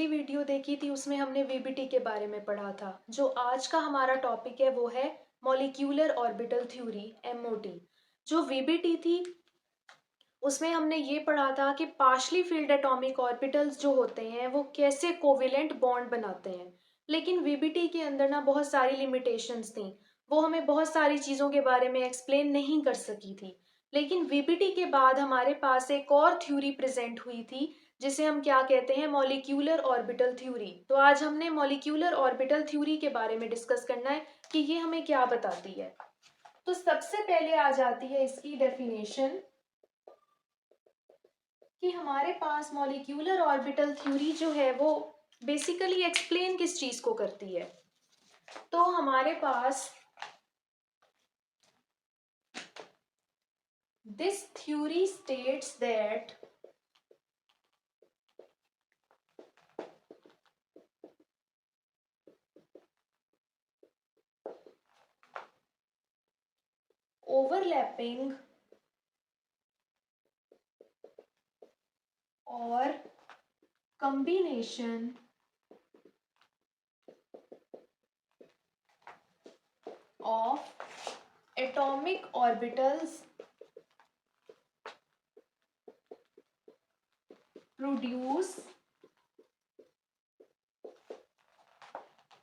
पिछली वीडियो देखी थी उसमें हमने वीबीटी के बारे में पढ़ा था। जो आज का हमारा टॉपिक है वो है मॉलिक्यूलर ऑर्बिटल थ्योरी एमओटी। जो वीबीटी थी उसमें हमने ये पढ़ा था कि पार्शली फील्ड एटॉमिक ऑर्बिटल्स जो होते हैं वो कैसे कोवेलेंट बॉन्ड बनाते हैं। लेकिन वीबीटी के अंदर ना बहुत सारी लिमिटेशंस थी, वो हमें बहुत सारी चीज़ों के बारे में एक्सप्लेन नहीं कर सकी थी। लेकिन वीबीटी के बाद हमारे पास एक और थ्योरी प्रेजेंट हुई थी जिसे हम क्या कहते हैं, मॉलिक्यूलर ऑर्बिटल थ्योरी। तो आज हमने मॉलिक्यूलर ऑर्बिटल थ्योरी के बारे में डिस्कस करना है कि ये हमें क्या बताती है। तो सबसे पहले आ जाती है इसकी डेफिनेशन कि हमारे पास मॉलिक्यूलर ऑर्बिटल थ्योरी जो है वो बेसिकली एक्सप्लेन किस चीज को करती है। तो हमारे पास this theory states that overlapping और combination of atomic orbitals produce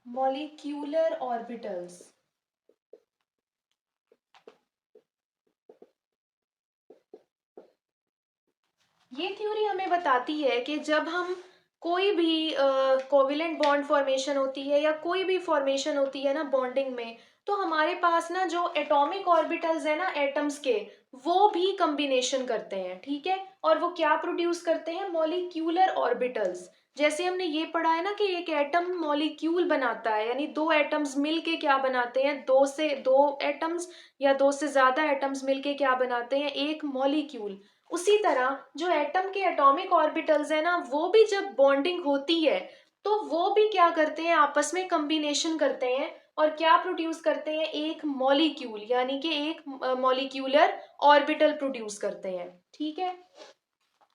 molecular orbitals। ये थ्योरी हमें बताती है कि जब हम कोई भी कोवेलेंट बॉन्ड फॉर्मेशन होती है या कोई भी फॉर्मेशन होती है ना बॉन्डिंग में, तो हमारे पास ना जो एटॉमिक ऑर्बिटल्स है ना एटम्स के, वो भी कम्बिनेशन करते हैं, ठीक है। और वो क्या प्रोड्यूस करते हैं, मॉलिक्यूलर ऑर्बिटल्स। जैसे हमने ये पढ़ा है ना कि एक एटम मॉलिक्यूल बनाता है, यानी दो एटम्स मिलके क्या बनाते हैं, दो एटम्स या दो से ज्यादा एटम्स मिलके क्या बनाते हैं, एक मॉलिक्यूल। उसी तरह जो एटम के एटॉमिक ऑर्बिटल्स है ना, वो भी जब बॉन्डिंग होती है तो वो भी क्या करते हैं, आपस में कम्बिनेशन करते हैं और क्या प्रोड्यूस करते हैं, एक मॉलिक्यूल, यानी कि एक मॉलिक्यूलर ऑर्बिटल प्रोड्यूस करते हैं, ठीक है।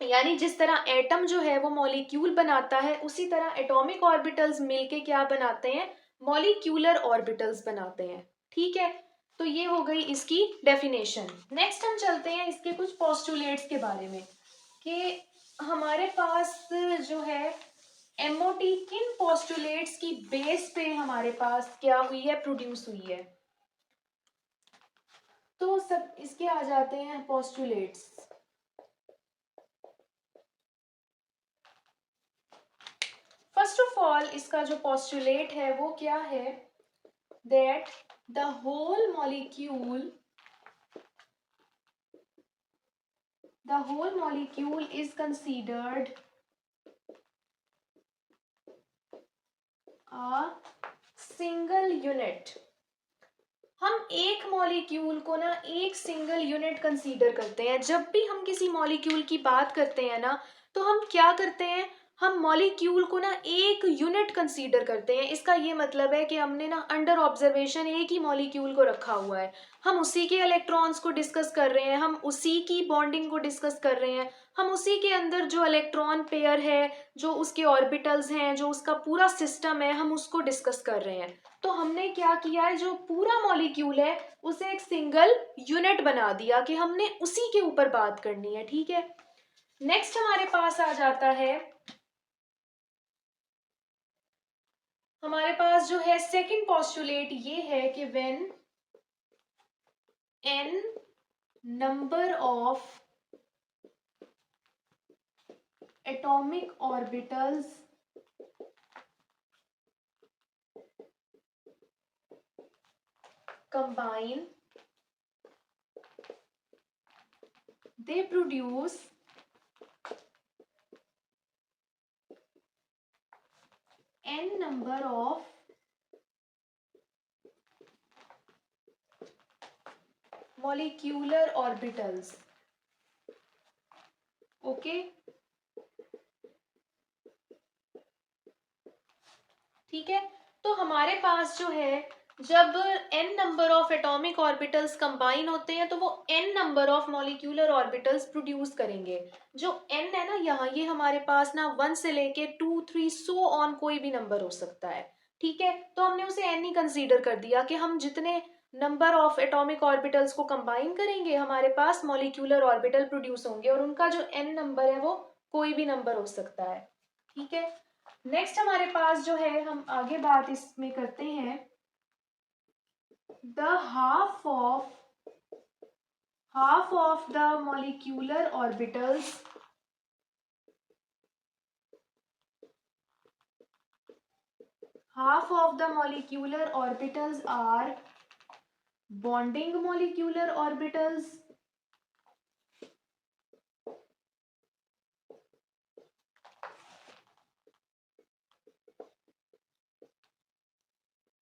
यानी जिस तरह एटम जो है वो मॉलिक्यूल बनाता है, उसी तरह एटॉमिक ऑर्बिटल्स मिलके क्या बनाते हैं, मॉलिक्यूलर ऑर्बिटल्स बनाते हैं, ठीक है। तो ये हो गई इसकी डेफिनेशन। नेक्स्ट हम चलते हैं इसके कुछ पोस्टुलेट्स के बारे में कि हमारे पास जो है एमओटी किन पोस्टुलेट्स की बेस पे हमारे पास क्या हुई है, प्रोड्यूस हुई है। तो सब इसके आ जाते हैं पोस्टुलेट्स। फर्स्ट ऑफ ऑल इसका जो पोस्टुलेट है वो क्या है, that the whole molecule is considered a single unit. हम एक मॉलिक्यूल को ना एक सिंगल यूनिट कंसीडर करते हैं। जब भी हम किसी मॉलिक्यूल की बात करते हैं ना, तो हम क्या करते हैं, हम मॉलिक्यूल को ना एक यूनिट कंसीडर करते हैं। इसका ये मतलब है कि हमने ना अंडर ऑब्जर्वेशन एक ही मॉलिक्यूल को रखा हुआ है, हम उसी के इलेक्ट्रॉन्स को डिस्कस कर रहे हैं, हम उसी की बॉन्डिंग को डिस्कस कर रहे हैं, हम उसी के अंदर जो इलेक्ट्रॉन पेयर है, जो उसके ऑर्बिटल्स हैं, जो उसका पूरा सिस्टम है, हम उसको डिस्कस कर रहे हैं। तो हमने क्या किया है, जो पूरा मॉलिक्यूल है उसे एक सिंगल यूनिट बना दिया कि हमने उसी के ऊपर बात करनी है, ठीक है। नेक्स्ट हमारे पास आ जाता है, हमारे पास जो है सेकंड पोस्टुलेट ये है कि when n number of atomic orbitals combine, they produce n number of molecular orbitals, okay ठीक है। तो हमारे पास जो है जब n number of atomic orbitals combine होते हैं तो वो n number of molecular orbitals produce करेंगे। जो n है ना यहाँ, ये हमारे पास ना 1 से लेके 2 3 सो ऑन कोई भी नंबर हो सकता है। ठीक है, तो हमने उसे n ही कंसीडर कर दिया कि हम जितने नंबर ऑफ एटॉमिक ऑर्बिटल्स को कंबाइन करेंगे हमारे पास मॉलिक्यूलर ऑर्बिटल प्रोड्यूस होंगे, और उनका जो n नंबर है वो कोई भी नंबर हो सकता है। ठीक है, नेक्स्ट हमारे पास जो है, हम आगे बात इसमें करते हैं, the half of the molecular orbitals are bonding molecular orbitals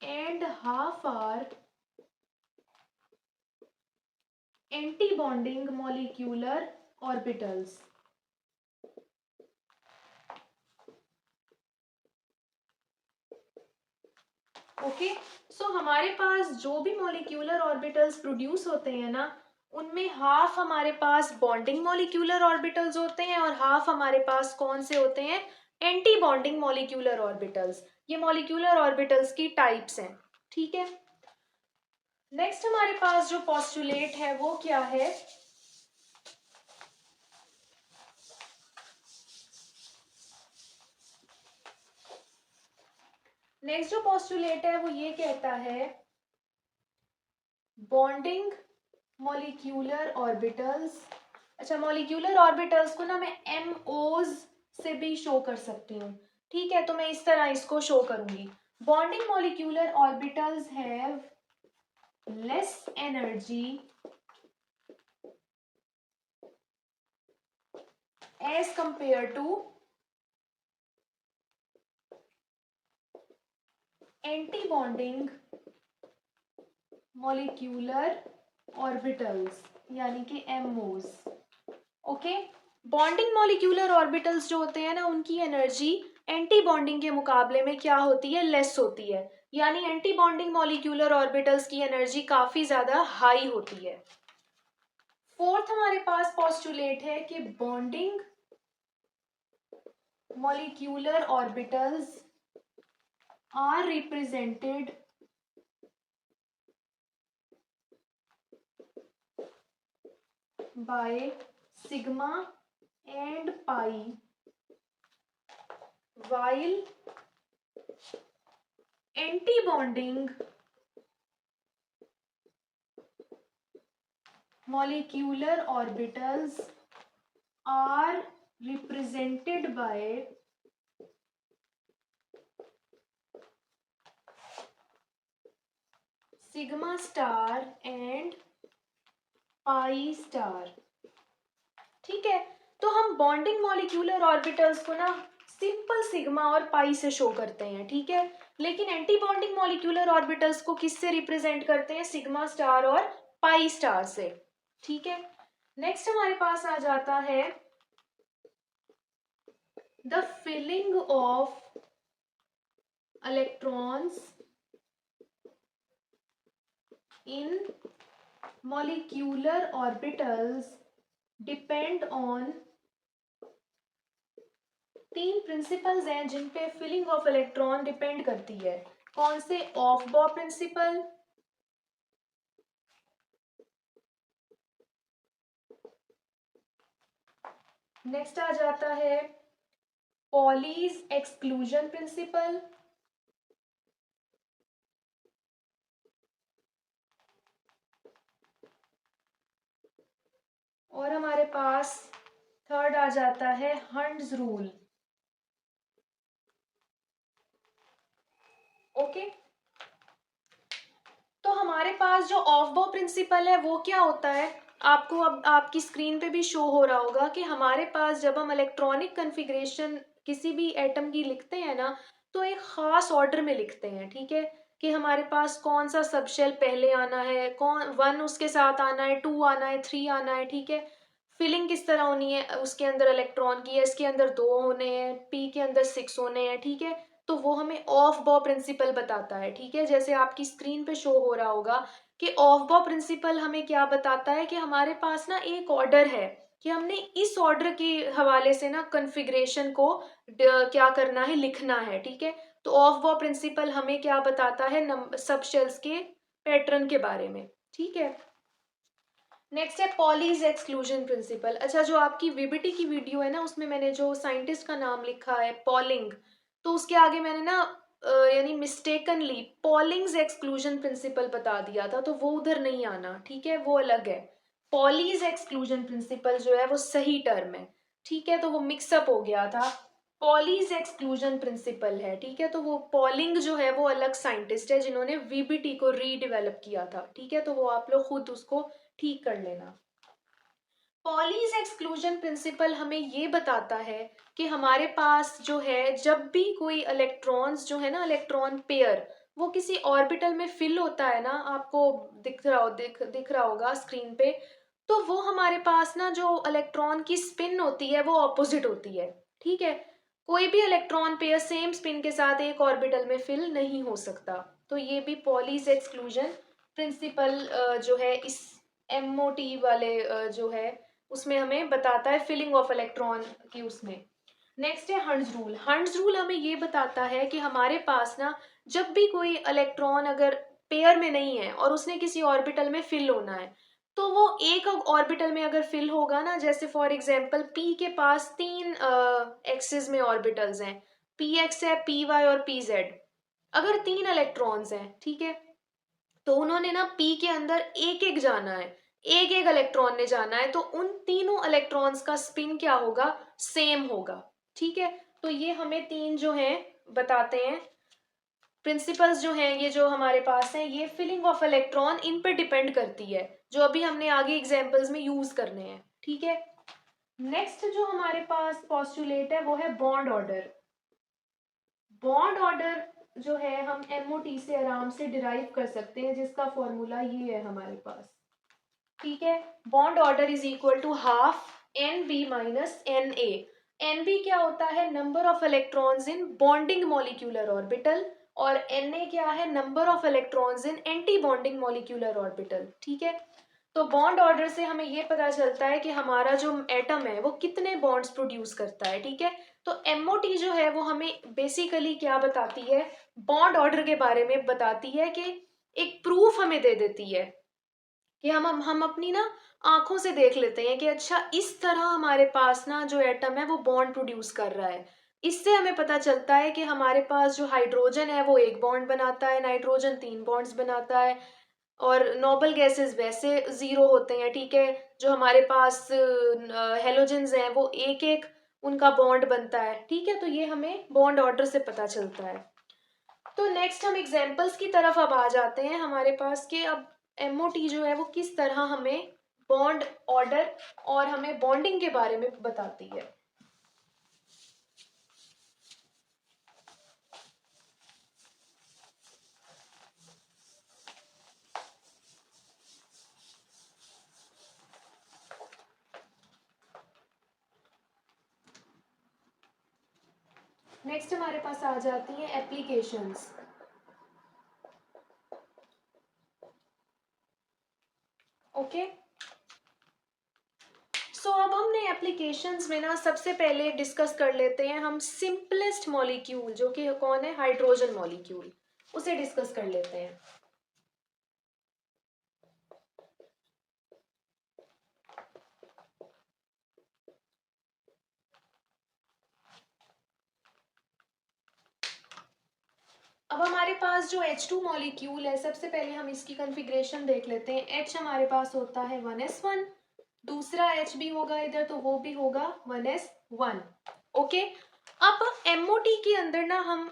and half are anti-bonding molecular orbitals। Okay, so हमारे पास जो भी मॉलिक्यूलर ऑर्बिटल्स प्रोड्यूस होते हैं ना, उनमें हाफ हमारे पास बॉन्डिंग मॉलिक्यूलर ऑर्बिटल्स होते हैं और हाफ हमारे पास कौन से होते हैं, एंटी बॉन्डिंग मॉलिक्यूलर ऑर्बिटल्स। ये मॉलिक्यूलर ऑर्बिटल्स की टाइप्स हैं। ठीक है, नेक्स्ट हमारे पास जो पोस्टुलेट है वो क्या है, नेक्स्ट जो पोस्टुलेट है वो ये कहता है, बॉन्डिंग मॉलिक्यूलर ऑर्बिटल्स। अच्छा, मॉलिक्यूलर ऑर्बिटल्स को ना मैं MOs से भी शो कर सकती हूँ। ठीक है, तो मैं इस तरह इसको शो करूंगी, bonding molecular orbitals have less energy as compare to anti bonding molecular orbitals, यानी कि MOs। Okay, bonding molecular orbitals जो होते हैं ना, उनकी एनर्जी एंटी बॉन्डिंग के मुकाबले में क्या होती है, लेस होती है। यानी एंटी बॉन्डिंग मॉलिक्यूलर ऑर्बिटल्स की एनर्जी काफी ज्यादा हाई होती है। फोर्थ हमारे पास पोस्टुलेट है कि bonding molecular orbitals are represented by sigma and pi, while anti-bonding molecular orbitals are represented by sigma star and pi star। ठीक है, तो हम बॉन्डिंग मॉलिक्यूलर ऑर्बिटल्स को ना सिंपल सिग्मा और पाई से शो करते हैं। ठीक है, लेकिन एंटी बॉन्डिंग मॉलिक्यूलर ऑर्बिटल्स को किससे रिप्रेजेंट करते हैं, सिग्मा स्टार और पाई स्टार से। ठीक है, नेक्स्ट हमारे पास आ जाता है the filling of electrons in molecular orbitals depend on, तीन प्रिंसिपल्स हैं जिन पे फिलिंग ऑफ इलेक्ट्रॉन डिपेंड करती है। कौन से, ऑफ बॉ प्रिंसिपल, नेक्स्ट आ जाता है पॉलीज एक्सक्लूजन प्रिंसिपल, और हमारे पास थर्ड आ जाता है हंड्स रूल। ओके, तो हमारे पास जो ऑफ बॉ प्रिंसिपल है वो क्या होता है, आपको अब आपकी स्क्रीन पे भी शो हो रहा होगा कि हमारे पास जब हम इलेक्ट्रॉनिक कन्फिग्रेशन किसी भी एटम की लिखते हैं ना, तो एक खास ऑर्डर में लिखते हैं। ठीक है, कि हमारे पास कौन सा सब शेल पहले आना है, कौन 1 उसके साथ आना है, 2 आना है, 3 आना है। ठीक है, फिलिंग किस तरह होनी है उसके अंदर इलेक्ट्रॉन की, एस के अंदर 2 होने हैं, पी के अंदर 6 होने हैं। ठीक है, तो वो हमें ऑफ बॉ प्रिंसिपल बताता है। ठीक है, जैसे आपकी स्क्रीन पे शो हो रहा होगा कि ऑफ बॉ प्रिंसिपल हमें क्या बताता है कि हमारे पास ना एक ऑर्डर है कि हमने इस ऑर्डर के हवाले से ना कॉन्फ़िगरेशन को क्या करना है, लिखना है। ठीक है, तो ऑफ बॉ प्रिंसिपल हमें क्या बताता है, सब शेल्स के पैटर्न के बारे में। ठीक है, नेक्स्ट है पॉलीज एक्सक्लूजन प्रिंसिपल। अच्छा, जो आपकी वीबीटी की वीडियो है ना, उसमें मैंने जो साइंटिस्ट का नाम लिखा है पॉलिंग, तो उसके आगे मैंने ना यानी मिस्टेकनली पॉलिंग्स एक्सक्लूजन प्रिंसिपल बता दिया था, तो वो उधर नहीं आना। ठीक है, वो अलग है। पॉलीज एक्सक्लूजन प्रिंसिपल जो है वो सही टर्म है। ठीक है, तो वो मिक्सअप हो गया था। पॉलीज एक्सक्लूजन प्रिंसिपल है। ठीक है, तो वो पॉलिंग जो है वो अलग साइंटिस्ट है जिन्होंने वीबीटी को रीडेवेलप किया था। ठीक है, तो वो आप लोग खुद उसको ठीक कर लेना। पॉलीज एक्सक्लूजन प्रिंसिपल हमें ये बताता है कि हमारे पास जो है, जब भी कोई इलेक्ट्रॉन्स जो है ना, इलेक्ट्रॉन पेयर, वो किसी ऑर्बिटल में फिल होता है ना, आपको दिख रहा होगा स्क्रीन पे, तो वो हमारे पास ना जो इलेक्ट्रॉन की स्पिन होती है वो ऑपोजिट होती है। ठीक है, कोई भी इलेक्ट्रॉन पेयर सेम स्पिन के साथ एक ऑर्बिटल में फिल नहीं हो सकता। तो ये भी पॉलीज एक्सक्लूजन प्रिंसिपल जो है इस एमओटी वाले जो है उसमें हमें बताता है फिलिंग ऑफ इलेक्ट्रॉन की उसमें। नेक्स्ट है हंड्स रूल। हंड्स रूल हमें ये बताता है कि हमारे पास ना जब भी कोई इलेक्ट्रॉन अगर पेयर में नहीं है और उसने किसी ऑर्बिटल में फिल होना है, तो वो एक ऑर्बिटल में अगर फिल होगा ना, जैसे फॉर एग्जांपल पी के पास तीन एक्सिस में ऑर्बिटल्स हैं, पी एक्स है, पी वाई और पी जेड। अगर तीन इलेक्ट्रॉन्स हैं, ठीक है, तो उन्होंने ना पी के अंदर एक एक जाना है, एक एक इलेक्ट्रॉन ने जाना है, तो उन तीनों इलेक्ट्रॉन्स का स्पिन क्या होगा, सेम होगा। ठीक है, तो ये हमें तीन जो हैं बताते हैं प्रिंसिपल्स जो हैं, ये जो हमारे पास हैं, ये फिलिंग ऑफ इलेक्ट्रॉन इन पर डिपेंड करती है, जो अभी हमने आगे एग्जांपल्स में यूज करने हैं। ठीक है, नेक्स्ट जो हमारे पास पॉस्टुलेट है वो है बॉन्ड ऑर्डर। बॉन्ड ऑर्डर जो है हम एमओटी से आराम से डिराइव कर सकते हैं, जिसका फॉर्मूला ये है हमारे पास। ठीक है, bond order is equal to half N B minus N A. N B क्या होता है, number of electrons in bonding molecular orbital, और एन ए क्या है, number of electrons in anti bonding molecular orbital. ठीक है, तो बॉन्ड ऑर्डर से हमें ये पता चलता है कि हमारा जो एटम है वो कितने बॉन्ड्स प्रोड्यूस करता है। ठीक है, तो एमओटी जो है वो हमें बेसिकली क्या बताती है, बॉन्ड ऑर्डर के बारे में बताती है कि एक प्रूफ हमें दे देती है कि हम अपनी ना आंखों से देख लेते हैं कि अच्छा इस तरह हमारे पास ना जो एटम है वो बॉन्ड प्रोड्यूस कर रहा है। इससे हमें पता चलता है कि हमारे पास जो हाइड्रोजन है वो एक बॉन्ड बनाता है, नाइट्रोजन तीन बॉन्ड्स बनाता है, और नोबल गैसेस वैसे जीरो होते हैं। ठीक है, जो हमारे पास हेलोजेंस हैं वो एक एक उनका बॉन्ड बनता है। ठीक है, तो ये हमें बॉन्ड ऑर्डर से पता चलता है। तो नेक्स्ट हम एग्जाम्पल्स की तरफ अब आ जाते हैं हमारे पास कि अब एमओटी जो है वो किस तरह हमें बॉन्ड ऑर्डर और हमें बॉन्डिंग के बारे में बताती है। नेक्स्ट हमारे पास आ जाती हैं एप्लीकेशंस। ओके, सो अब हमने एप्लीकेशंस में ना सबसे पहले डिस्कस कर लेते हैं हम सिंपलेस्ट मॉलिक्यूल, जो कि कौन है, हाइड्रोजन मॉलिक्यूल, उसे डिस्कस कर लेते हैं। अब हमारे पास जो H2 मॉलिक्यूल है, सबसे पहले हम इसकी कॉन्फ़िगरेशन देख लेते हैं। H हमारे पास होता है 1s1, दूसरा H भी होगा इधर, तो वो भी होगा 1s1। ओके, अब MOT के अंदर ना हम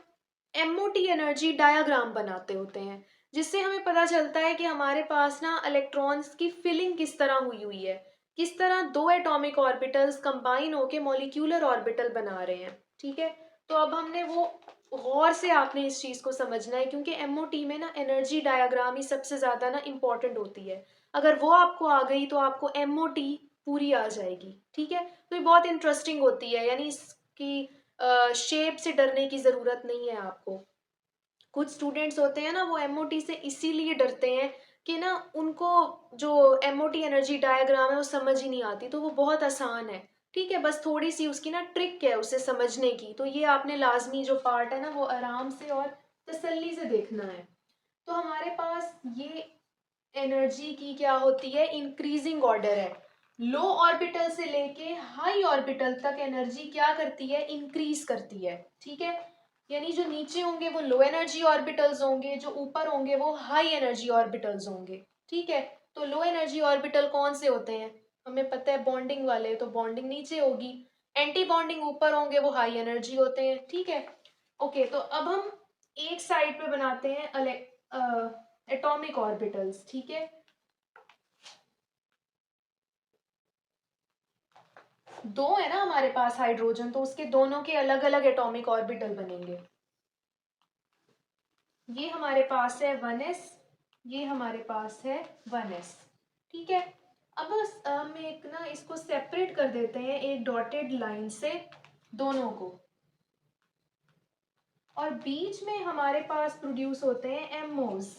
MOT एनर्जी डायग्राम बनाते होते हैं, जिससे हमें पता चलता है कि हमारे पास ना इलेक्ट्रॉन्स की फिलिंग किस तरह हुई हुई है, किस तरह दो एटॉमिक ऑर्बिटल्स कंबाइन होके मॉलिक्यूलर ऑर्बिटल बना रहे हैं। ठीक है, तो अब हमने वो गौर से आपने इस चीज को समझना है, क्योंकि एमओटी में ना एनर्जी डायग्राम ही सबसे ज्यादा ना इम्पोर्टेंट होती है। अगर वो आपको आ गई तो आपको एमओटी पूरी आ जाएगी। ठीक है, तो ये बहुत इंटरेस्टिंग होती है, यानी इसकी शेप से डरने की ज़रूरत नहीं है आपको। कुछ स्टूडेंट्स होते हैं ना, वो एमओटी से इसीलिए डरते हैं कि ना उनको जो एमओटी एनर्जी डायग्राम है वो समझ ही नहीं आती, तो वो बहुत आसान है। ठीक है, बस थोड़ी सी उसकी ना ट्रिक है उसे समझने की, तो ये आपने लाजमी जो पार्ट है ना वो आराम से और तसल्ली से देखना है। तो हमारे पास ये एनर्जी की क्या होती है, इंक्रीजिंग ऑर्डर है। लो ऑर्बिटल से लेके हाई ऑर्बिटल तक एनर्जी क्या करती है, इंक्रीज करती है। ठीक है, यानी जो नीचे होंगे वो लो एनर्जी ऑर्बिटल्स होंगे, जो ऊपर होंगे वो हाई एनर्जी ऑर्बिटल्स होंगे। ठीक है, तो लो एनर्जी ऑर्बिटल कौन से होते हैं, हमें पता है बॉन्डिंग वाले, तो बॉन्डिंग नीचे होगी। एंटी बॉन्डिंग ऊपर होंगे, वो हाई एनर्जी होते हैं। ठीक है, ओके, तो अब हम एक साइड पे बनाते हैं एटॉमिक ऑर्बिटल्स। ठीक है, दो है ना हमारे पास हाइड्रोजन, तो उसके दोनों के अलग अलग एटॉमिक ऑर्बिटल बनेंगे। ये हमारे पास है 1s, ये हमारे पास है 1s। ठीक है, अब हम एक ना इसको सेपरेट कर देते हैं एक डॉटेड लाइन से दोनों को, और बीच में हमारे पास प्रोड्यूस होते हैं एमओज।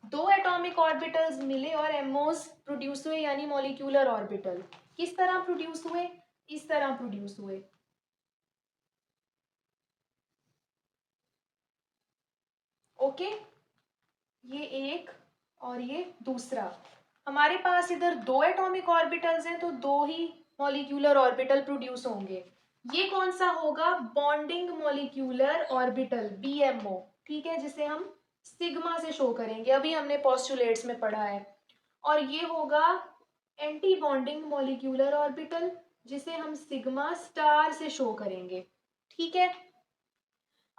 दो एटॉमिक ऑर्बिटल्स मिले और एमओज प्रोड्यूस हुए, यानी मॉलिक्यूलर ऑर्बिटल। किस तरह प्रोड्यूस हुए, इस तरह प्रोड्यूस हुए। ओके, ये एक और ये दूसरा। हमारे पास इधर दो एटॉमिक ऑर्बिटल्स हैं, तो दो ही मॉलिक्यूलर ऑर्बिटल प्रोड्यूस होंगे। ये कौन सा होगा, बॉन्डिंग मॉलिक्यूलर ऑर्बिटल, बीएमओ। ठीक है, जिसे हम सिग्मा से शो करेंगे, अभी हमने पोस्टुलेट्स में पढ़ा है। और ये होगा एंटी बॉन्डिंग मॉलिक्यूलर ऑर्बिटल, जिसे हम सिग्मा स्टार से शो करेंगे। ठीक है,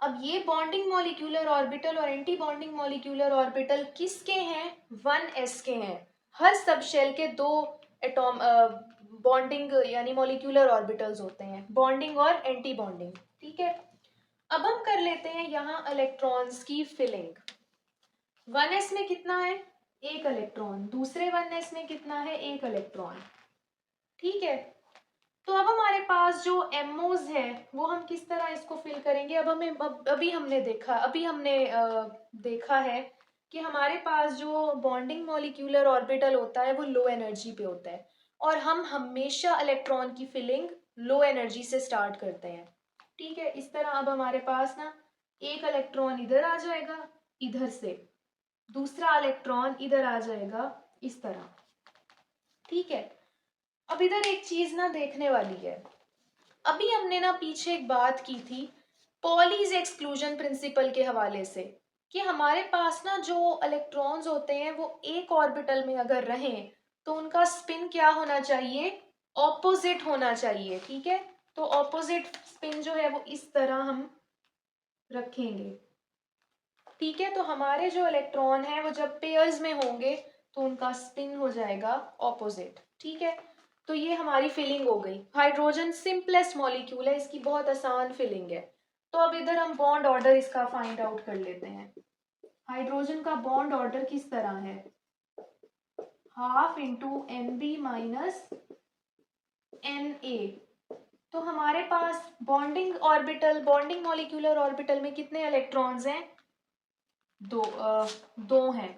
अब ये बॉन्डिंग मॉलिक्यूलर ऑर्बिटल और एंटी बॉन्डिंग मॉलिक्यूलर ऑर्बिटल किसके हैं, 1s के हैं। हर सब शेल के दो एटॉम बॉन्डिंग यानी मॉलिक्यूलर ऑर्बिटल्स होते हैं, बॉन्डिंग और एंटी बॉन्डिंग। ठीक है, अब हम कर लेते हैं यहाँ इलेक्ट्रॉन्स की फिलिंग। 1s में कितना है, एक इलेक्ट्रॉन, दूसरे 1s में कितना है, एक इलेक्ट्रॉन। ठीक है, तो अब हमारे पास जो एमओज है वो हम किस तरह इसको फिल करेंगे। अब हमें अभी हमने देखा है कि हमारे पास जो बॉन्डिंग मॉलिक्यूलर ऑर्बिटल होता है वो लो एनर्जी पे होता है, और हम हमेशा इलेक्ट्रॉन की फिलिंग लो एनर्जी से स्टार्ट करते हैं। ठीक है, इस तरह अब हमारे पास ना एक इलेक्ट्रॉन इधर आ जाएगा, इधर से दूसरा इलेक्ट्रॉन इधर आ जाएगा, इस तरह। ठीक है, अब इधर एक चीज ना देखने वाली है। अभी हमने ना पीछे एक बात की थी पॉलीज एक्सक्लूजन प्रिंसिपल के हवाले से, कि हमारे पास ना जो इलेक्ट्रॉन्स होते हैं वो एक ऑर्बिटल में अगर रहें तो उनका स्पिन क्या होना चाहिए, ऑपोजिट होना चाहिए। ठीक है, तो ऑपोजिट स्पिन जो है वो इस तरह हम रखेंगे। ठीक है, तो हमारे जो इलेक्ट्रॉन है वो जब पेयर्स में होंगे तो उनका स्पिन हो जाएगा ऑपोजिट। ठीक है, तो ये हमारी फिलिंग हो गई। हाइड्रोजन सिंपलेस्ट मॉलिक्यूल है, इसकी बहुत आसान फिलिंग है। तो अब इधर हम बॉन्ड ऑर्डर इसका फाइंड आउट कर लेते हैं। हाइड्रोजन का बॉन्ड ऑर्डर किस तरह है, half into N B minus N A. तो हमारे पास बॉन्डिंग मॉलिक्यूलर ऑर्बिटल में कितने इलेक्ट्रॉन्स हैं, दो हैं।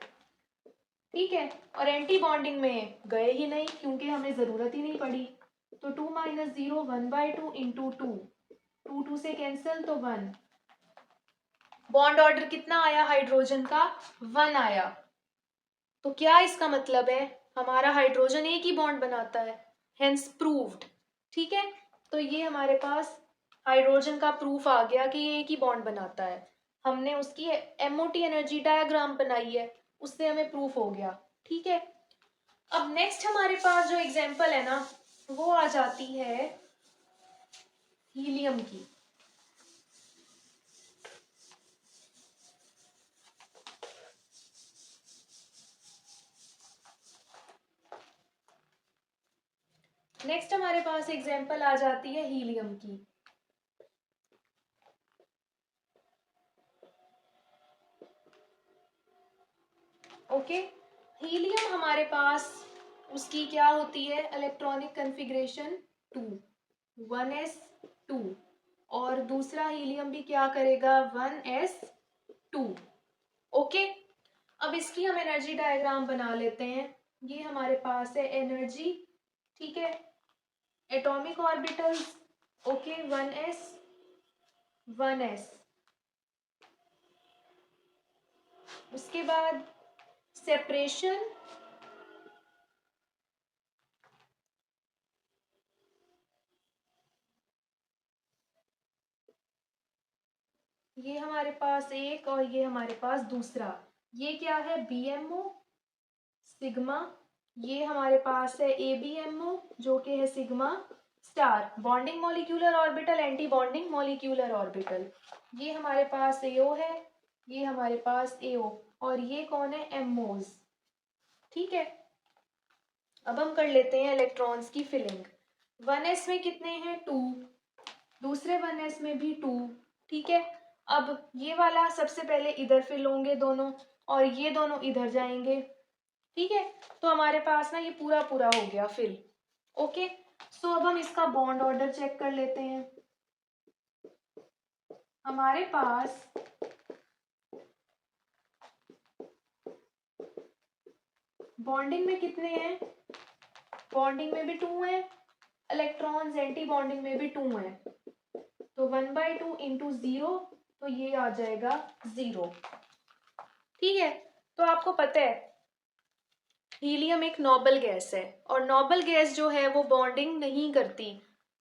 ठीक है, और एंटी बॉन्डिंग में गए ही नहीं क्योंकि हमें जरूरत ही नहीं पड़ी। तो 2 माइनस 0 1/2 इंटू 2, 2 से कैंसिल, तो 1। बॉन्ड ऑर्डर कितना आया हाइड्रोजन का, 1 आया। तो क्या इसका मतलब है, हमारा हाइड्रोजन एक ही बॉन्ड बनाता है, हेंस प्रूव्ड। ठीक है, तो ये हमारे पास हाइड्रोजन का प्रूफ आ गया कि ये एक ही बॉन्ड बनाता है। हमने उसकी एमओटी एनर्जी डायग्राम बनाई है, उससे हमें प्रूफ हो गया। ठीक है, अब नेक्स्ट हमारे पास जो एग्जांपल है ना वो आ जाती है हीलियम की। नेक्स्ट हमारे पास एग्जांपल आ जाती है हीलियम की। ओके, हीलियम हमारे पास उसकी क्या होती है, इलेक्ट्रॉनिक कन्फिग्रेशन 2, 1s 2। और दूसरा हीलियम भी क्या करेगा, 1s2। ओके, अब इसकी हम एनर्जी डायग्राम बना लेते हैं। ये हमारे पास है एनर्जी, ठीक है, atomic orbitals, okay, 1s 1s। उसके बाद सेपरेशन, ये हमारे पास एक और ये हमारे पास दूसरा, ये क्या है, बीएमओ सिग्मा, ये हमारे पास है एबीएमओ जो कि है sigma star, bonding molecular orbital, anti bonding molecular orbital. ये हमारे पास एओ है, ये हमारे पास एओ, और ये कौन है, एमओज। ठीक है, अब हम कर लेते हैं इलेक्ट्रॉन्स की फिलिंग। 1s में कितने हैं, 2, दूसरे 1s में भी 2। ठीक है, अब ये वाला सबसे पहले इधर फिल होंगे दोनों, और ये दोनों इधर जाएंगे। ठीक है, तो हमारे पास ना ये पूरा पूरा हो गया फिल। ओके, सो अब हम इसका बॉन्ड ऑर्डर चेक कर लेते हैं। हमारे पास बॉन्डिंग में कितने हैं, बॉन्डिंग में भी 2 हैं, इलेक्ट्रॉन्स एंटी बॉन्डिंग में भी 2 हैं, तो 1/2 इंटू 0, तो ये आ जाएगा 0। ठीक है, तो आपको पता है हीलियम एक नोबल गैस है, और नोबल गैस जो है वो बॉन्डिंग नहीं करती,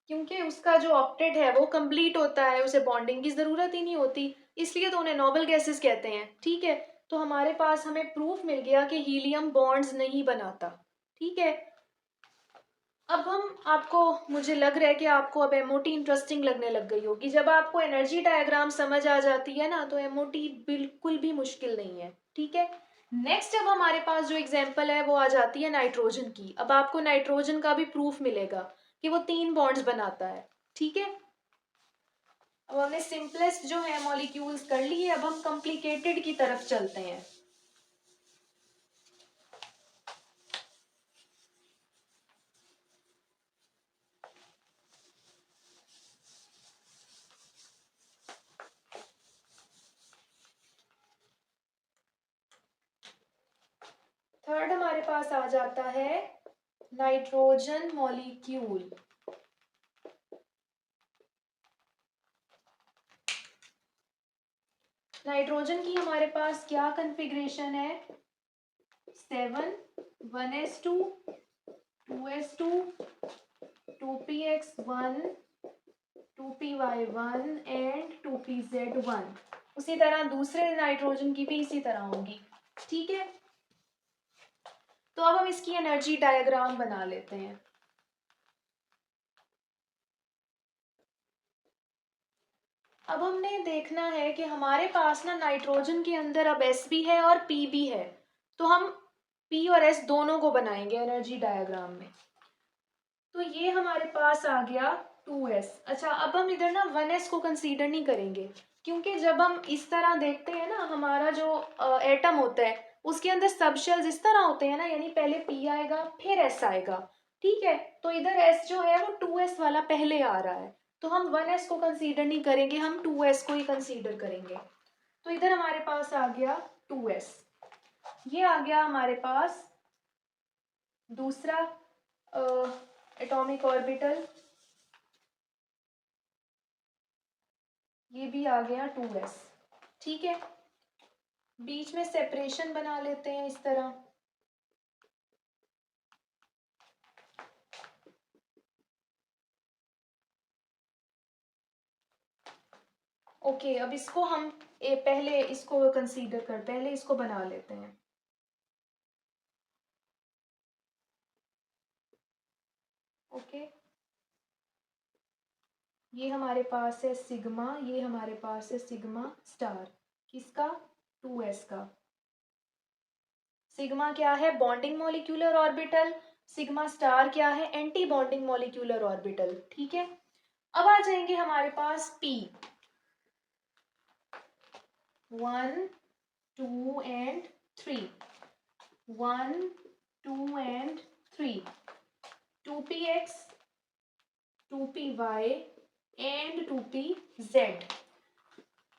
क्योंकि उसका जो ऑक्टेट है वो कंप्लीट होता है, उसे बॉन्डिंग की ज़रूरत ही नहीं होती, इसलिए तो उन्हें नोबल गैसेस कहते हैं। ठीक है, तो हमारे पास हमें प्रूफ मिल गया कि हीलियम बॉन्ड्स नहीं बनाता। ठीक है, अब हम आपको, मुझे लग रहा है कि आपको अब एमओटी इंटरेस्टिंग लगने लग गई होगी। जब आपको एनर्जी डायग्राम समझ आ जाती है ना, तो एमओटी बिल्कुल भी मुश्किल नहीं है। ठीक है, नेक्स्ट अब हमारे पास जो एग्जांपल है वो आ जाती है नाइट्रोजन की। अब आपको नाइट्रोजन का भी प्रूफ मिलेगा कि वो 3 बॉन्ड्स बनाता है। ठीक है, अब हमने सिंपलेस्ट जो है मॉलिक्यूल्स कर लिए, अब हम कॉम्प्लिकेटेड की तरफ चलते हैं। थर्ड हमारे पास आ जाता है नाइट्रोजन मॉलिक्यूल। नाइट्रोजन की हमारे पास क्या कन्फिग्रेशन है, 7 1s2 2s2 2px1 2py1 and 2pz1। उसी तरह दूसरे नाइट्रोजन की भी इसी तरह होंगी। ठीक है, तो अब हम इसकी एनर्जी डायग्राम बना लेते हैं। अब हमने देखना है कि हमारे पास ना नाइट्रोजन के अंदर अब s भी है और p भी है, तो हम p और s दोनों को बनाएंगे एनर्जी डायग्राम में। तो ये हमारे पास आ गया 2s। अच्छा, अब हम इधर ना 1s को कंसीडर नहीं करेंगे, क्योंकि जब हम इस तरह देखते हैं ना, हमारा जो एटम होता है उसके अंदर सब शेल्स इस तरह होते हैं ना, यानी पहले p आएगा फिर s आएगा। ठीक है, तो इधर s जो है वो 2s वाला पहले आ रहा है, तो हम 1s को कंसीडर नहीं करेंगे, हम 2s को ही कंसीडर करेंगे। तो इधर हमारे पास आ गया 2s, ये आ गया हमारे पास दूसरा एटॉमिक ऑर्बिटल, ये भी आ गया 2s। ठीक है, बीच में सेपरेशन बना लेते हैं इस तरह। ओके, अब इसको हम पहले इसको कंसीडर कर, पहले इसको बना लेते हैं। ओके, ये हमारे पास है सिग्मा, ये हमारे पास है सिग्मा स्टार, किसका, 2s का। सिग्मा क्या है, bonding molecular orbital, sigma star क्या है, एंटी बॉन्डिंग मॉलिक्यूलर ऑर्बिटल। ठीक है, अब आ जाएंगे हमारे पास p, 1 2 and 3, 1 2 and 3, 2px 2py and 2pz।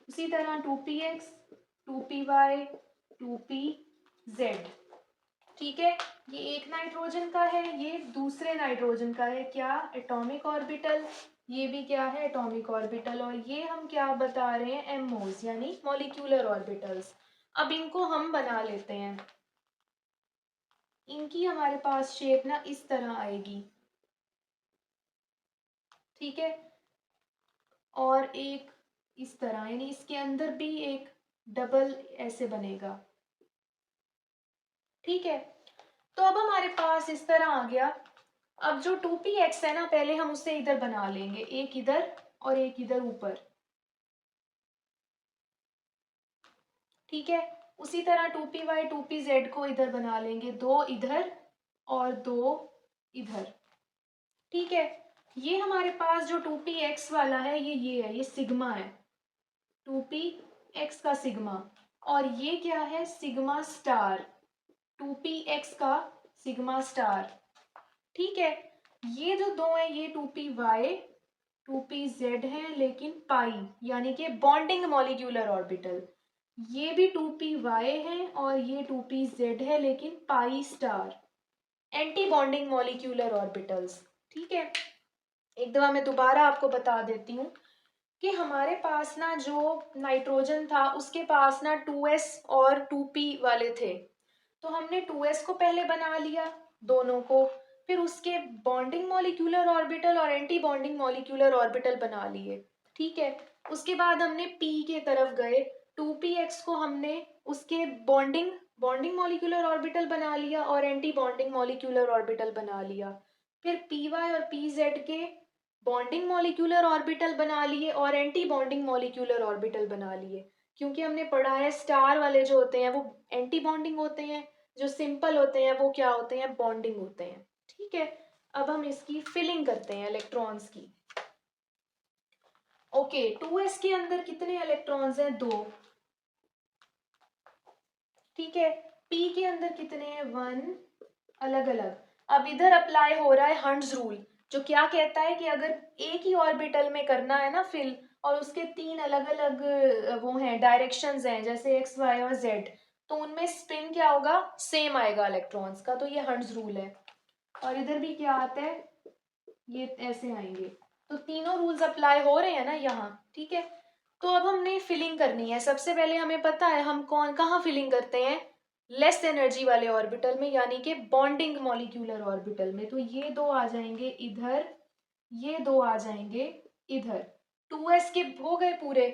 उसी तरह 2px, 2py, 2pz। ठीक है, ये एक नाइट्रोजन का है, ये दूसरे नाइट्रोजन का है। क्या? Atomic orbital. ये भी क्या है? Atomic orbital. और ये हम क्या बता रहे हैं? एमओज यानी मॉलिक्यूलर ऑर्बिटल्स। अब इनको हम बना लेते हैं। इनकी हमारे पास शेप ना इस तरह आएगी। ठीक है, और एक इस तरह, यानी इसके अंदर भी एक डबल ऐसे बनेगा। ठीक है, तो अब हमारे पास इस तरह आ गया। अब जो 2px है ना, पहले हम उसे इधर बना लेंगे, एक इधर और एक इधर ऊपर। ठीक है, उसी तरह 2py 2pz को इधर बना लेंगे, दो इधर और दो इधर। ठीक है, ये हमारे पास जो 2px वाला है, ये है, ये सिग्मा है, 2px का सिग्मा। और ये क्या है? सिग्मा स्टार, 2px का सिग्मा स्टार। ठीक है, ये जो दो है ये 2py 2pz है, लेकिन पाई यानी कि बॉन्डिंग मॉलिक्यूलर ऑर्बिटल। ये भी 2py है और ये 2pz है, लेकिन pi star, anti bonding molecular orbitals. ठीक है, एक दफा मैं दोबारा आपको बता देती हूँ कि हमारे पास ना जो नाइट्रोजन था उसके पास ना 2s और 2p वाले थे। तो हमने 2s को पहले बना लिया, दोनों को, फिर उसके बॉन्डिंग मॉलिक्यूलर ऑर्बिटल और एंटी बॉन्डिंग मॉलिक्यूलर ऑर्बिटल बना लिए। ठीक है, उसके बाद हमने p के तरफ गए, 2px को हमने उसके बॉन्डिंग बॉन्डिंग मॉलिक्यूलर ऑर्बिटल बना लिया और एंटी बॉन्डिंग मॉलिक्यूलर ऑर्बिटल बना लिया। फिर py और pz के बॉन्डिंग मॉलिक्यूलर ऑर्बिटल बना लिए और एंटी बॉन्डिंग मॉलिक्यूलर ऑर्बिटल बना लिए। क्योंकि हमने पढ़ा है स्टार वाले जो होते हैं वो एंटी बॉन्डिंग होते हैं, जो सिंपल होते हैं वो क्या होते हैं? बॉन्डिंग होते हैं। ठीक है, अब हम इसकी फिलिंग करते हैं इलेक्ट्रॉन्स की। ओके, 2s के अंदर कितने इलेक्ट्रॉन्स हैं? 2। ठीक है, p के अंदर कितने हैं? 1। अलग अलग। अब इधर अप्लाई हो रहा है हंट्स रूल, जो क्या कहता है कि अगर एक ही ऑर्बिटल में करना है ना फिल, और उसके तीन अलग अलग वो हैं, डायरेक्शंस हैं, जैसे एक्स वाई और जेड, तो उनमें स्पिन क्या होगा? सेम आएगा इलेक्ट्रॉन्स का। तो ये हंट्स रूल है। और इधर भी क्या आता है? ये ऐसे आएंगे। तो तीनों रूल्स अप्लाई हो रहे हैं ना यहाँ। ठीक है, तो अब हमने फिलिंग करनी है। सबसे पहले हमें पता है हम कहाँ फिलिंग करते हैं? लेस एनर्जी वाले ऑर्बिटल में, यानी कि बॉन्डिंग मॉलिक्यूलर ऑर्बिटल में। तो ये दो आ जाएंगे इधर, ये दो आ जाएंगे इधर। 2s के हो गए पूरे।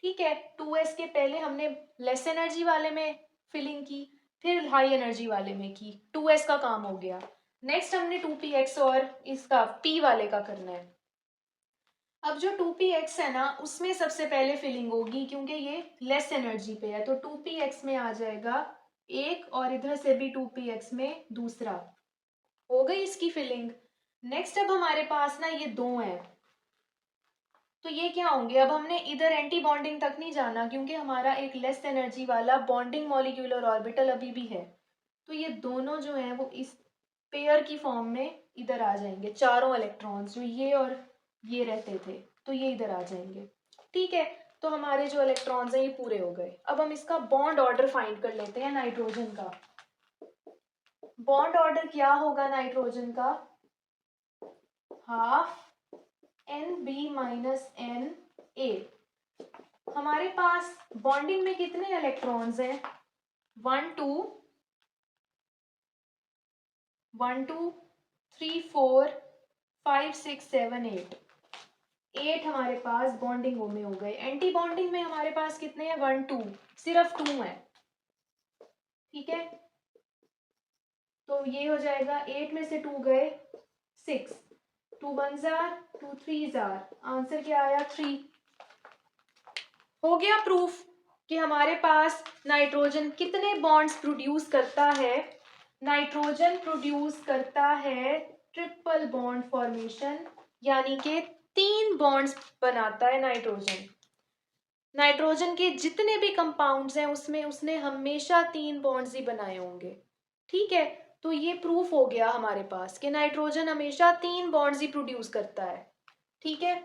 ठीक है, 2s के पहले हमने लेस एनर्जी वाले में फिलिंग की, फिर हाई एनर्जी वाले में की, 2s का काम हो गया। नेक्स्ट हमने 2px और इसका p वाले का करना है। अब जो 2px है ना, उसमें सबसे पहले फिलिंग होगी, क्योंकि ये लेस एनर्जी पे है। तो 2px में आ जाएगा एक, और इधर से भी 2px में दूसरा। हो गई इसकी फिलिंग। नेक्स्ट अब हमारे पास ना ये दो हैं, तो ये क्या होंगे? अब हमने इधर एंटी बॉन्डिंग तक नहीं जाना, क्योंकि हमारा एक लेस एनर्जी वाला बॉन्डिंग मॉलिक्यूलर ऑर्बिटल अभी भी है। तो ये दोनों जो हैं वो इस पेयर की फॉर्म में इधर आ जाएंगे। चारों इलेक्ट्रॉन्स जो ये और ये रहते थे, तो ये इधर आ जाएंगे। ठीक है, तो हमारे जो इलेक्ट्रॉन्स हैं ये पूरे हो गए। अब हम इसका बॉन्ड ऑर्डर फाइंड कर लेते हैं नाइट्रोजन का। बॉन्ड ऑर्डर क्या होगा नाइट्रोजन का? Half NB minus NA। हमारे पास बॉन्डिंग में कितने इलेक्ट्रॉन्स हैं? 1 2 1 2 3 4 5 6 7 8। 8 हमारे पास बॉन्डिंग में हो गए। एंटी बॉन्डिंग में हमारे पास कितने हैं? 1 2, सिर्फ 2 है। ठीक है, तो ये हो जाएगा 8 में से 2 गए 6, 2 1 जार 2 3 जार, आंसर क्या आया? 3। हो गया प्रूफ कि हमारे पास नाइट्रोजन कितने बॉन्ड्स प्रोड्यूस करता है। नाइट्रोजन प्रोड्यूस करता है ट्रिपल बॉन्ड फॉर्मेशन, यानी कि 3 बॉन्ड्स बनाता है नाइट्रोजन। नाइट्रोजन के जितने भी कंपाउंड्स हैं उसमें उसने हमेशा 3 बॉन्ड्स ही बनाए होंगे। ठीक है, तो ये प्रूफ हो गया हमारे पास कि नाइट्रोजन हमेशा 3 बॉन्ड्स ही प्रोड्यूस करता है। ठीक है,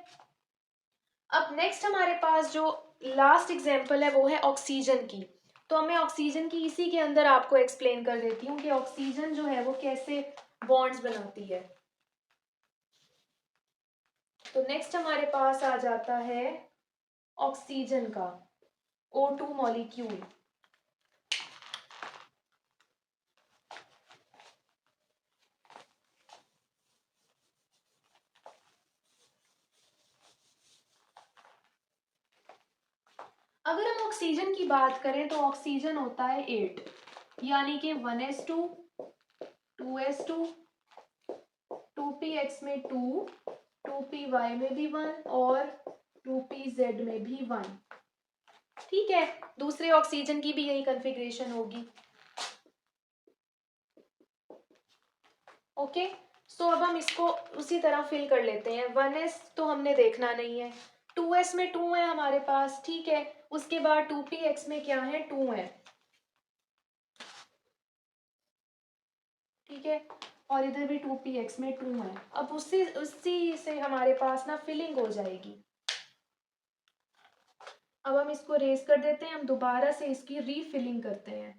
अब नेक्स्ट हमारे पास जो लास्ट एग्जांपल है वो है ऑक्सीजन की। तो मैं ऑक्सीजन की इसी के अंदर आपको एक्सप्लेन कर देती हूँ कि ऑक्सीजन जो है वो कैसे बॉन्ड्स बनाती है। तो नेक्स्ट हमारे पास आ जाता है ऑक्सीजन का O2 मॉलिक्यूल। अगर हम ऑक्सीजन की बात करें तो ऑक्सीजन होता है 8, यानी कि 1s2, 2s2, 2px में 2, 2py में भी 1 और 2pz में भी 1। ठीक है, दूसरे ऑक्सीजन की भी यही कॉन्फ़िगरेशन होगी। ओके, सो अब हम इसको उसी तरह फिल कर लेते हैं। 1s तो हमने देखना नहीं है, 2s में 2 है हमारे पास, ठीक है। उसके बाद 2px में क्या है, 2 है, ठीक है। और इधर भी 2px में 2 है। अब उसी उसी से हमारे पास ना फिलिंग हो जाएगी। अब हम इसको रेज कर देते हैं, हम दोबारा से इसकी रीफिलिंग करते हैं।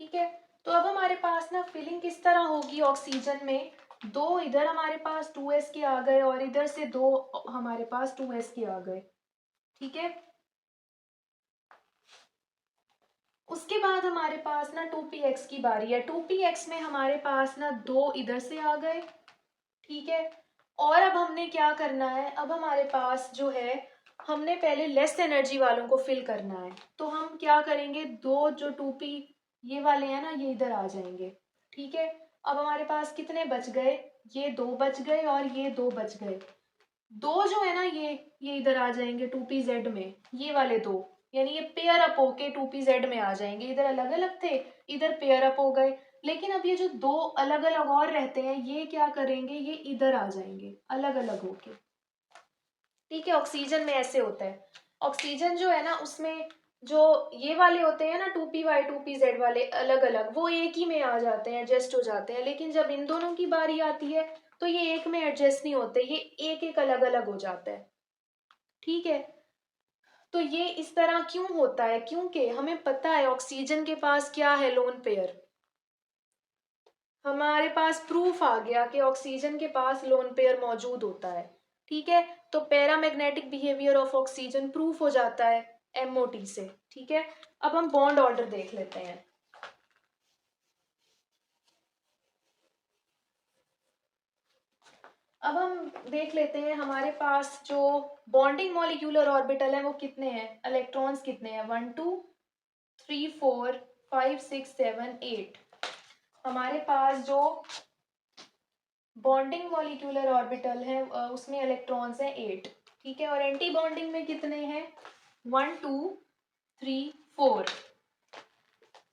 ठीक है, तो अब हमारे पास ना फिलिंग किस तरह होगी ऑक्सीजन में, दो इधर हमारे पास 2s के आ गए और इधर से दो हमारे पास 2s के आ गए, ठीक है। उसके बाद हमारे पास ना 2px की बारी है। 2px में हमारे पास ना दो इधर से आ गए, ठीक है। और अब हमने क्या करना है, अब हमारे पास जो है, हमने पहले लेस एनर्जी वालों को फिल करना है। तो हम क्या करेंगे, दो जो 2p ये वाले हैं ना, ये इधर आ जाएंगे, ठीक है। अब हमारे पास कितने बच गए, ये दो बच गए और ये दो बच गए। दो जो है ना, ये इधर आ जाएंगे 2pz में, ये वाले दो, यानी ये पेयर अप होके 2pz में आ जाएंगे। इधर अलग अलग थे, इधर पेयर अप हो गए। लेकिन अब ये जो दो अलग अलग और रहते हैं, ये क्या करेंगे, ये इधर आ जाएंगे अलग अलग होके, ठीक है। ऑक्सीजन में ऐसे होता है। ऑक्सीजन जो है ना, उसमें जो ये वाले होते हैं ना, 2py 2pz वाले अलग अलग, वो एक ही में आ जाते हैं, एडजस्ट हो जाते हैं। लेकिन जब इन दोनों की बारी आती है तो ये एक में एडजस्ट नहीं होते, ये एक एक अलग अलग हो जाता है, ठीक है। तो ये इस तरह क्यों होता है, क्योंकि हमें पता है ऑक्सीजन के पास क्या है, लोन पेयर। हमारे पास प्रूफ आ गया कि ऑक्सीजन के पास लोन पेयर मौजूद होता है, ठीक है। तो paramagnetic behaviour of oxygen proof हो जाता है MOT से, ठीक है। अब हम बॉन्ड ऑर्डर देख लेते हैं। अब हम देख लेते हैं हमारे पास जो बॉन्डिंग मॉलिक्यूलर ऑर्बिटल है वो कितने हैं, इलेक्ट्रॉन्स कितने हैं, 1 2 3 4 5 6 7 8। हमारे पास जो बॉन्डिंग मॉलिक्यूलर ऑर्बिटल है उसमें इलेक्ट्रॉन्स हैं 8, ठीक है। और एंटी बॉन्डिंग में कितने हैं, 1 2 3 4,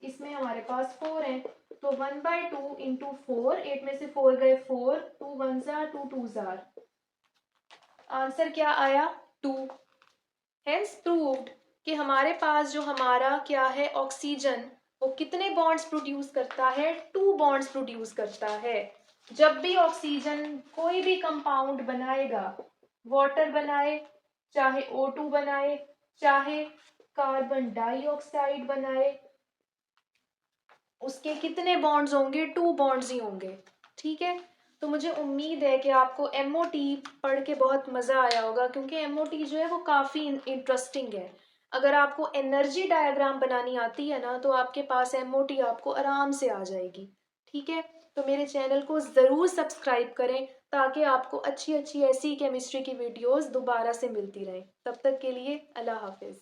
इसमें हमारे पास 4 हैं। तो 1/2 इंटू 4, 8 में से 4 गए 4, 2 1 जार 2 2 जार, आंसर क्या आया, 2। हेंस प्रूव्ड कि हमारे पास जो हमारा क्या है ऑक्सीजन, वो कितने बॉन्ड्स प्रोड्यूस करता है, 2 बॉन्ड्स प्रोड्यूस करता है। जब भी ऑक्सीजन कोई भी कंपाउंड बनाएगा, वाटर बनाए, चाहे O2 बनाए, चाहे कार्बन डाइऑक्साइड बनाए, उसके कितने बॉन्ड्स होंगे, 2 बॉन्ड्स ही होंगे, ठीक है। तो मुझे उम्मीद है कि आपको MOT पढ़ के बहुत मज़ा आया होगा, क्योंकि MOT जो है वो काफ़ी इंटरेस्टिंग है। अगर आपको एनर्जी डायग्राम बनानी आती है ना, तो आपके पास MOT आपको आराम से आ जाएगी, ठीक है। तो मेरे चैनल को ज़रूर सब्सक्राइब करें, ताकि आपको अच्छी अच्छी ऐसी केमिस्ट्री की वीडियोस दोबारा से मिलती रहें। तब तक के लिए अल्लाह हाफिज़।